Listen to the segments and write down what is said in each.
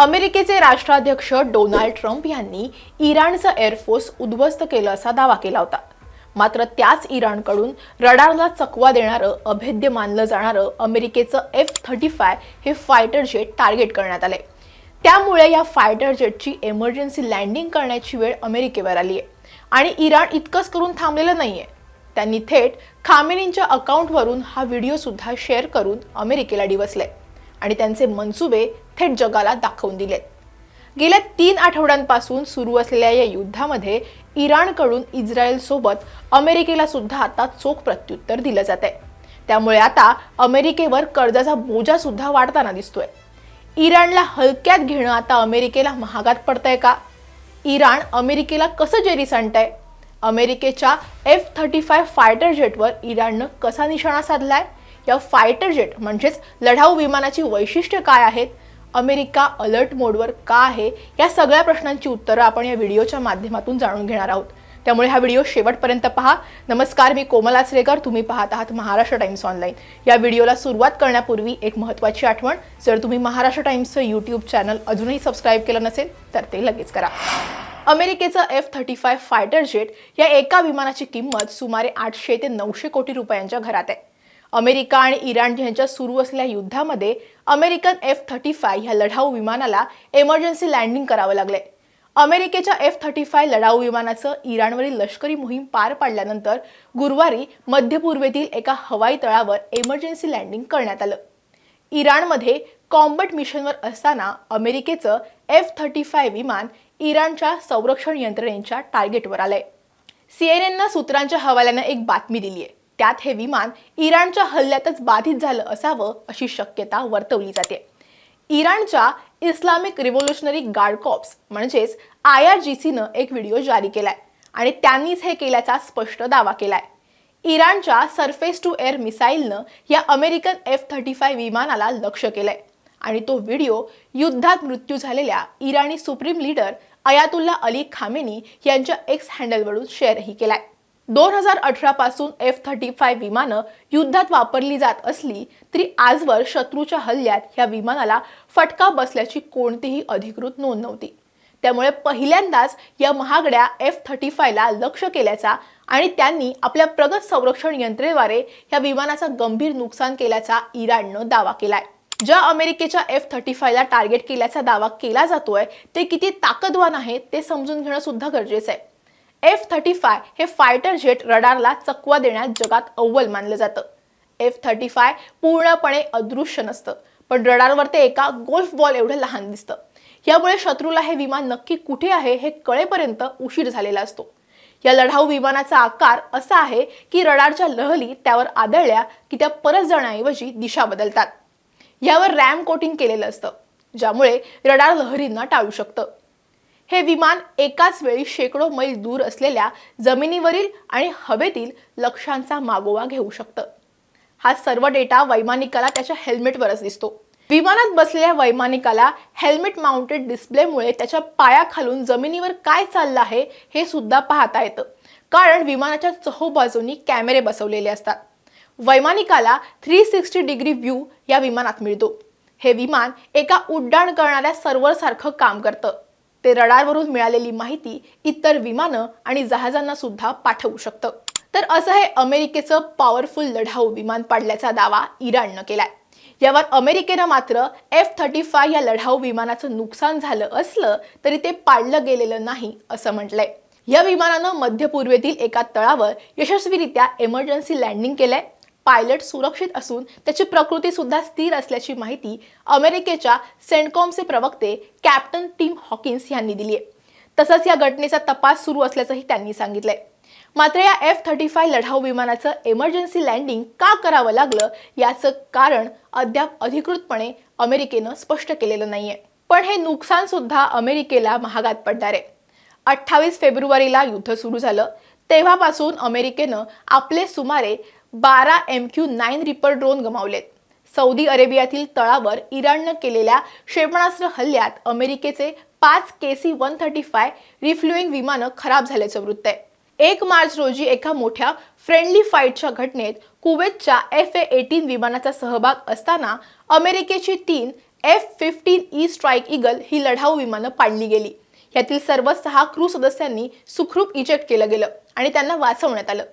अमेरिकेचे राष्ट्राध्यक्ष Donald Trump यांनी इराणचं एअरफोर्स उद्ध्वस्त केलं असा दावा केला होता। मात्र त्याच इराणकडून रडारला चकवा देणारं अभेद्य मानलं जाणारं अमेरिकेचं F-35 हे फायटर जेट टार्गेट करण्यात आले। त्यामुळे या फायटर जेटची इमर्जन्सी लँडिंग करण्याची वेळ अमेरिकेवर आली आहे आणि इराण इतकंच करून थांबलेलं नाहीये। त्यांनी थेट खामेनींच्या अकाउंटवरून हा व्हिडिओ सुद्धा शेअर करून अमेरिकेला डिवचले आणि त्यांचे मनसुबे थेट जगाला दाखवून दिलेत। गेल्या 3 आठवड्यांपासून सुरू असलेल्या या युद्धामध्ये इराणकडून इस्रायल सोबत अमेरिकेला सुद्धा आता चोख प्रत्युत्तर दिलं जात आहे। त्यामुळे आता अमेरिकेवर कर्जाचा बोजा सुद्धा वाढताना दिसतोय। इराणला हलक्यात घेणं आता अमेरिकेला महागात पडतंय का? इराण अमेरिकेला कसं जेरी सांडतंय? अमेरिकेच्या F-35 फायटर जेटवर इराणनं कसा निशाणा साधलाय? या फायटर जेट म्हणजेच लढाऊ विमानाची वैशिष्ट्ये काय आहेत? अमेरिका अलर्ट मोडवर का आहे? या सगळ्या प्रश्नांची उत्तरं आपण या व्हिडिओच्या माध्यमातून जाणून घेणार आहोत। त्यामुळे हा व्हिडिओ शेवटपर्यंत पहा। नमस्कार, मी कोमल आचरेकर, तुम्ही पाहत आहात महाराष्ट्र टाइम्स ऑनलाईन। या व्हिडिओला सुरुवात करण्यापूर्वी एक महत्त्वाची आठवण, जर तुम्ही महाराष्ट्र टाइम्सचं YouTube चॅनल अजूनही सबस्क्राइब केलं नसेल तर ते लगेच करा। अमेरिकेचं F-35 फायटर जेट या एका विमानाची किंमत सुमारे 800 ते 900 कोटी रुपयांच्या घरात आहे। अमेरिका आणि इराण यांच्यात सुरू असलेल्या युद्धामध्ये अमेरिकन F-35 ह्या लढाऊ विमानाला इमर्जन्सी लँडिंग करावं लागले। अमेरिकेच्या F-35 लढाऊ विमानाचं इराणवरील लष्करी मोहीम पार पाडल्यानंतर गुरुवारी मध्य पूर्वेतील एका हवाई तळावर इमर्जन्सी लँडिंग करण्यात आलं। इराणमध्ये कॉम्बॅट मिशनवर असताना अमेरिकेचं F-35 विमान इराणच्या संरक्षण यंत्रणेच्या टार्गेटवर आलंय। CNN सूत्रांच्या हवाल्याने एक बातमी दिली आहे। त्यात हे विमान इराणच्या हल्ल्यातच बाधित झालं असावं अशी शक्यता वर्तवली जाते। इराणच्या इस्लामिक रिव्होल्युशनरी गार्ड कॉर्प्स म्हणजेच IRGCनं एक व्हिडिओ जारी केलाय आणि त्यांनीच हे केल्याचा स्पष्ट दावा केलाय। इराणच्या सरफेस टू एअर मिसाईलनं या अमेरिकन F-35 विमानाला लक्ष्य केलंय आणि तो व्हिडिओ युद्धात मृत्यू झालेल्या Irani supreme leader Ayatollah Ali Khamenei यांच्या X हँडलवरून शेअरही केलाय। 2018 पासून F-35 विमानं युद्धात वापरली जात असली तरी आजवर शत्रूच्या हल्ल्यात या विमानाला फटका बसल्याची कोणतीही अधिकृत नोंद नव्हती। त्यामुळे पहिल्यांदाच या महागड्या F-35 ला लक्ष्य केल्याचा आणि त्यांनी आपल्या प्रगत संरक्षण यंत्रणेद्वारे या विमानाचा गंभीर नुकसान केल्याचा इराणनं दावा केलाय। ज्या अमेरिकेच्या F-35 ला टार्गेट केल्याचा दावा केला जातोय ते किती ताकदवान आहे ते समजून घेणं सुद्धा गरजेचं आहे। F-35 हे फायटर जेट रडारला चकवा देण्यात जगात अव्वल मानलं जातं। F-35 पूर्णपणे अदृश्य नसतं, पण रडारवर ते एका गोल्फ बॉल एवढं लहान दिसतं। यामुळे शत्रूला हे विमान नक्की कुठे आहे हे कळेपर्यंत उशीर झालेला असतो। या लढाऊ विमानाचा आकार असा आहे की रडारच्या लहरी त्यावर आदळल्या की त्या परत जाण्याऐवजी दिशा बदलतात। यावर रॅम कोटिंग केलेलं असतं, ज्यामुळे रडार लहरींना टाळू शकतं। हे विमान एकाच वेळी शेकडो मैल दूर असलेल्या जमिनीवरील आणि हवेतील लक्ष्यांचा मागोवा घेऊ शकतं। हा सर्व डेटा वैमानिकाला त्याच्या हेल्मेटवरच दिसतो। विमानात बसलेल्या वैमानिकाला हेल्मेट माउंटेड डिस्प्लेमुळे त्याच्या पायाखालून जमिनीवर काय चाललं आहे हे सुद्धा पाहता येतं, कारण विमानाच्या चहूबाजूंनी कॅमेरे बसवलेले असतात। वैमानिकाला 360 डिग्री व्ह्यू या विमानात मिळतो। हे विमान एका उड्डाण करणाऱ्या सर्व्हरसारखं काम करतं। ते रडारवरून मिळालेली माहिती इतर विमानं आणि जहाजांना सुद्धा पाठवू शकतं। तर असं हे अमेरिकेचं पॉवरफुल लढाऊ विमान पाडल्याचा दावा इराणनं केलाय। यावर अमेरिकेनं मात्र F-35 या लढाऊ विमानाचं नुकसान झालं असलं तरी ते पाडलं गेलेलं नाही असं म्हटलंय। या विमानानं मध्य पूर्वेतील एका तळावर यशस्वीरित्या इमर्जन्सी लँडिंग केलंय। पायलट सुरक्षित असून त्याची प्रकृती सुद्धा स्थिर असल्याची माहिती अमेरिकेच्या सेंटकॉमचे प्रवक्ते कॅप्टन टिम हॉकिन्स यांनी दिली आहे। तसंच या घटनेचा तपास सुरू असल्याचंही त्यांनी सांगितलंय। मात्र या F-35 लढाऊ विमानाचं इमर्जन्सी लँडिंग का करावं लागलं याचं कारण अद्याप अधिकृतपणे अमेरिकेनं स्पष्ट केलेलं नाहीये, पण हे नुकसान सुद्धा अमेरिकेला महागात पडणार आहे। 28 फेब्रुवारीला युद्ध सुरू झालं तेव्हापासून अमेरिकेनं आपले सुमारे 12 MQ-9 रिपर ड्रोन गमावलेत। सौदी अरेबियातील तळावर इराणनं केलेल्या क्षेपणास्त्र हल्ल्यात अमेरिकेचे 5 KC-135 रिफ्युएलिंग विमानं खराब झाल्याचं वृत्त आहे। 1 मार्च रोजी एका मोठ्या फ्रेंडली फाईटच्या घटनेत कुवेतच्या FA-18 विमानाचा सहभाग असताना अमेरिकेची 3 F-15E स्ट्राईक ईगल ही लढाऊ विमानं पाडली गेली. यातील सर्व 6 क्रू सदस्यांनी सुखरूप इजेक्ट केलं गेलं आणि त्यांना वाचवण्यात आलं.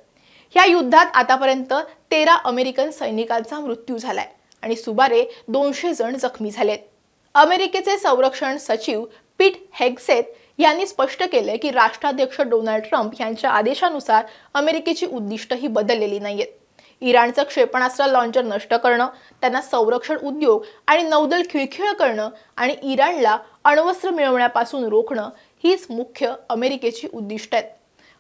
या युद्धात आतापर्यंत 13 अमेरिकन सैनिकांचा मृत्यू झालाय आणि सुमारे 200 जण जखमी झालेत. अमेरिकेचे संरक्षण सचिव पीट हेगसेथ यांनी स्पष्ट केले की राष्ट्राध्यक्ष डोनाल्ड ट्रम्प यांच्या आदेशानुसार अमेरिकेची उद्दिष्ट ही बदललेली नाहीयेत. इराणचं क्षेपणास्त्र लॉन्चर नष्ट करणं, त्यांना संरक्षण उद्योग आणि नौदल खिळखिळं करणं आणि इराणला अण्वस्त्र मिळवण्यापासून रोखणं हीच मुख्य अमेरिकेची उद्दिष्ट आहेत.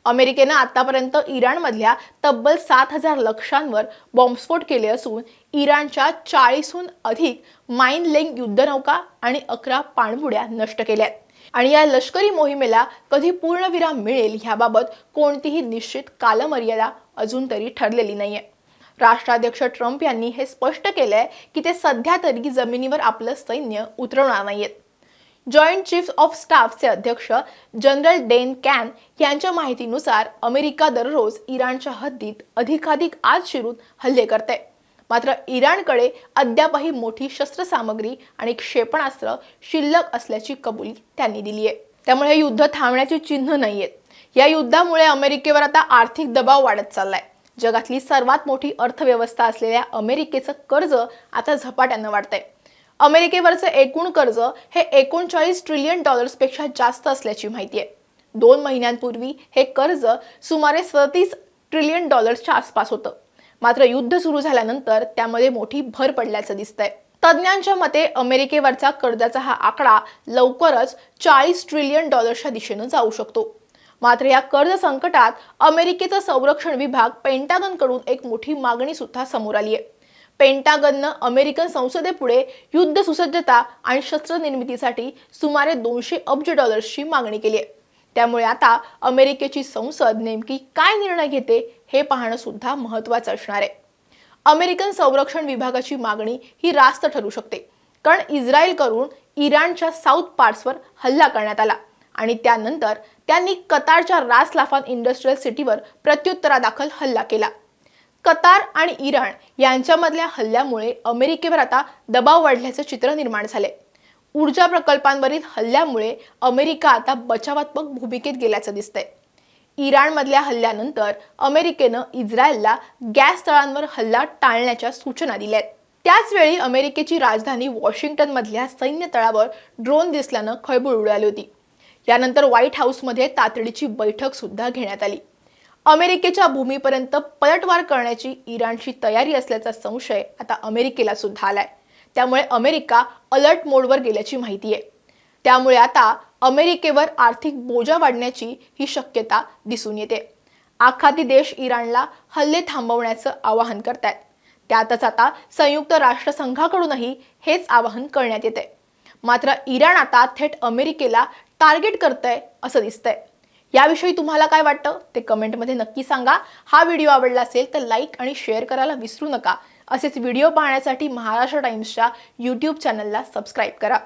अमेरिकेनं आतापर्यंत इराणमधल्या तब्बल 7,000 लक्ष्यांवर बॉम्बस्फोट केले असून इराणच्या 40हून अधिक माइन लेंग युद्धनौका आणि 11 पाणबुड्या नष्ट केल्यात. आणि या लष्करी मोहिमेला कधी पूर्णविराम मिळेल याबाबत कोणतीही निश्चित कालमर्यादा अजून तरी ठरलेली नाहीये. राष्ट्राध्यक्ष ट्रम्प यांनी हे स्पष्ट केलंय की ते सध्या तरी जमिनीवर आपलं सैन्य उतरवणार नाहीयेत. जॉईंट चीफ्स ऑफ स्टाफचे अध्यक्ष जनरल डेन कॅन यांच्या माहितीनुसार अमेरिका दररोज इराणच्या हद्दीत अधिकाधिक आत शिरून हल्ले करते. मात्र इराणकडे अद्यापही मोठी शस्त्रसामग्री आणि क्षेपणास्त्र शिल्लक असल्याची कबुली त्यांनी दिली आहे. त्यामुळे हे युद्ध थांबण्याची चिन्ह नाहीयेत. या युद्धामुळे अमेरिकेवर आता आर्थिक दबाव वाढत चाललाय. जगातली सर्वात मोठी अर्थव्यवस्था असलेल्या अमेरिकेचं कर्ज आता झपाट्यानं वाढतंय. अमेरिकेवरचं एकूण कर्ज हे 39 ट्रिलियन डॉलर्सपेक्षा जास्त असल्याची माहिती आहे. 2 महिन्यांपूर्वी हे कर्ज सुमारे 37 ट्रिलियन डॉलर्सच्या आसपास होतं. मात्र युद्ध सुरू झाल्यानंतर त्यामध्ये मोठी भर पडल्याचं दिसतंय. तज्ज्ञांच्या मते अमेरिकेवरचा कर्जाचा हा आकडा लवकरच 40 ट्रिलियन डॉलर्सच्या दिशेनं जाऊ शकतो. मात्र या कर्ज संकटात अमेरिकेचा संरक्षण विभाग पेंटागनकडून एक मोठी मागणी सुद्धा समोर आली आहे. पेंटागननं अमेरिकन संसदेपुढे युद्ध सुसज्जता आणि शस्त्र निर्मितीसाठी सुमारे 200 अब्ज डॉलर्सची मागणी केली आहे. त्यामुळे आता अमेरिकेची संसद नेमकी काय निर्णय घेते हे पाहणं सुद्धा महत्त्वाचं असणार आहे. अमेरिकन संरक्षण विभागाची मागणी ही रास्त ठरू शकते, कारण इस्रायलकडून इराणच्या साऊथ पार्ट्सवर हल्ला करण्यात आला आणि त्यानंतर त्यांनी कतारच्या रास लाफान इंडस्ट्रियल सिटीवर प्रत्युत्तरादाखल हल्ला केला. कतार आणि इराण यांच्यामधल्या हल्ल्यामुळे अमेरिकेवर आता दबाव वाढल्याचं चित्र निर्माण झाले. ऊर्जा प्रकल्पांवरील हल्ल्यामुळे अमेरिका आता बचावात्मक भूमिकेत गेल्याचं दिसतंय. इराणमधल्या हल्ल्यानंतर अमेरिकेनं इस्रायलला गॅस तळांवर हल्ला टाळण्याच्या सूचना दिल्या आहेत. त्याचवेळी अमेरिकेची राजधानी वॉशिंग्टनमधल्या सैन्य तळावर ड्रोन दिसल्यानं खळबळ उडाली होती. यानंतर व्हाईट हाऊसमध्ये तातडीची बैठक सुद्धा घेण्यात आली. अमेरिकेच्या भूमीपर्यंत पलटवार करण्याची इराणची तयारी असल्याचा संशय आता अमेरिकेला सुद्धा आलाय. त्यामुळे अमेरिका अलर्ट मोडवर गेल्याची माहिती आहे. त्यामुळे आता अमेरिकेवर आर्थिक बोजा वाढण्याची ही शक्यता दिसून येते. आखाती देश इराणला हल्ले थांबवण्याचं आवाहन करतात. त्यातच आता संयुक्त राष्ट्रसंघाकडूनही हेच आवाहन करण्यात येते. मात्र इराण आता थेट अमेरिकेला टार्गेट करतंय असं दिसतंय. याविषयी तुम्हाला काय वाटतं ते कमेंटमध्ये नक्की सांगा. हा व्हिडिओ आवडला असेल तर लाईक आणि शेअर करायला विसरू नका. असेच व्हिडिओ पाहण्यासाठी महाराष्ट्र टाइम्सच्या YouTube चॅनलला सबस्क्राईब करा.